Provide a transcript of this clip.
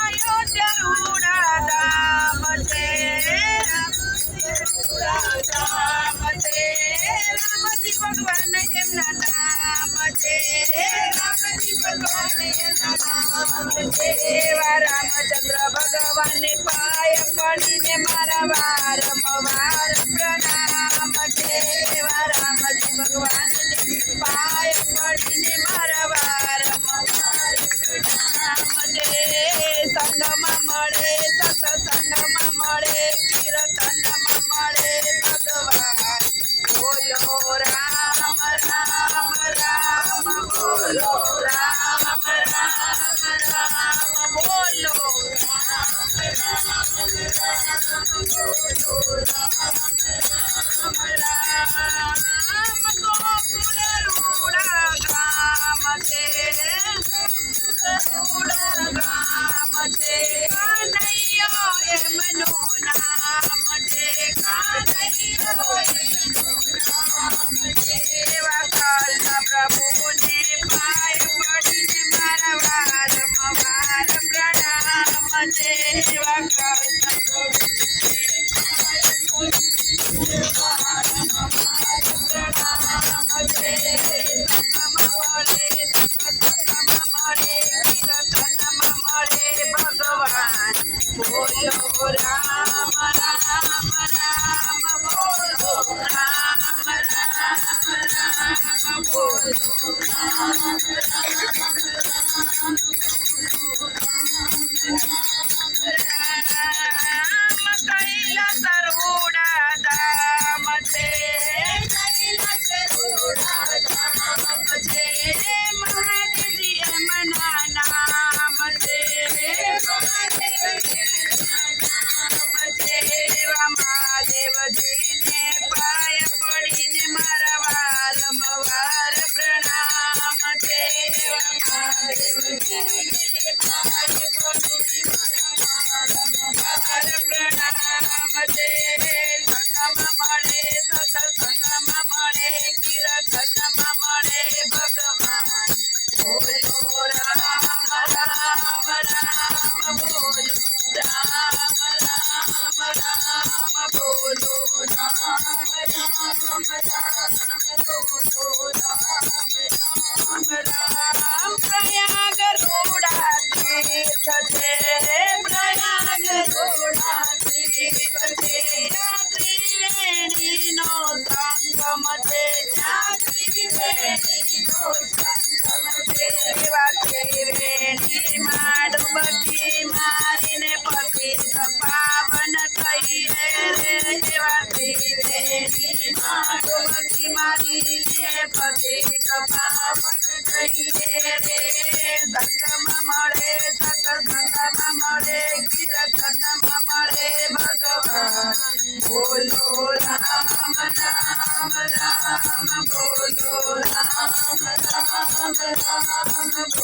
अयोध्या रूड़ा धाम से रामजी भगवान एमना नाम छे रामजी भगवान एमना नाम छे एवा रामचंद्र भगवान ने पाय पड़ीने मारा वारंवार प्रणाम छे एवा रामजी भगवान ने पाय पड़ीने मारा वारंवार प्रणाम छे संगमा मळे सत्संगमा मळे कीर्तनमा मळे भगवान बोलो राम राम राम बोलो राम राम राम बोलो राम राम राम बोलो राम राम राम गोकुल रूड़ा ग्राम छे ग्राम छे कन्हैया एमनु नाम छे कन्हैया एमनु नाम छे एवा कृष्ण प्रभु ने पाय पड़ीने मारा वारंवार प्रणाम छे एवा कृष्ण प्रभु ने पाय पड़ीने वारंवार प्रणाम छे संगमा मळे सत्संगमा मळे कीर्तनमा मळे भगवान बोलो राम राम राम बोलो राम राम राम बोलो राम कैलास रूड़ा धाम छे कैलास रूड़ा धाम छे महादेव जी एमना नाम छे महादेव जी एमना नाम छे महादेव जी ने पाय पड़ीने मारा वारंवार प्रणाम छे महादेव जी ने पाय पड़ीने मारा वारंवार प्रणाम छे संगमा मळे सत्संगमा मळे कीर्तनमा मळे भगवान बोलो राम राम राम बोलो राम राम राम बोलो राम राम राम बोलो राम राम राम प्रयाग रूड़ा तीर्थ छे प्रयाग रूड़ा तीर्थ छे त्रिवेणी नो संगम छे त्रिवेणी नो संगम छे एवा त्रिवेणी मां डुबकी मारीने पतित पावन थईए रे एवा त्रिवेणी मां डुबकी मारीने पतित पावन थईए रे संगमा मळे सत्संगमा मळे कीर्तनमा मळे भगवान बोलो राम राम राम बोलो राम राम राम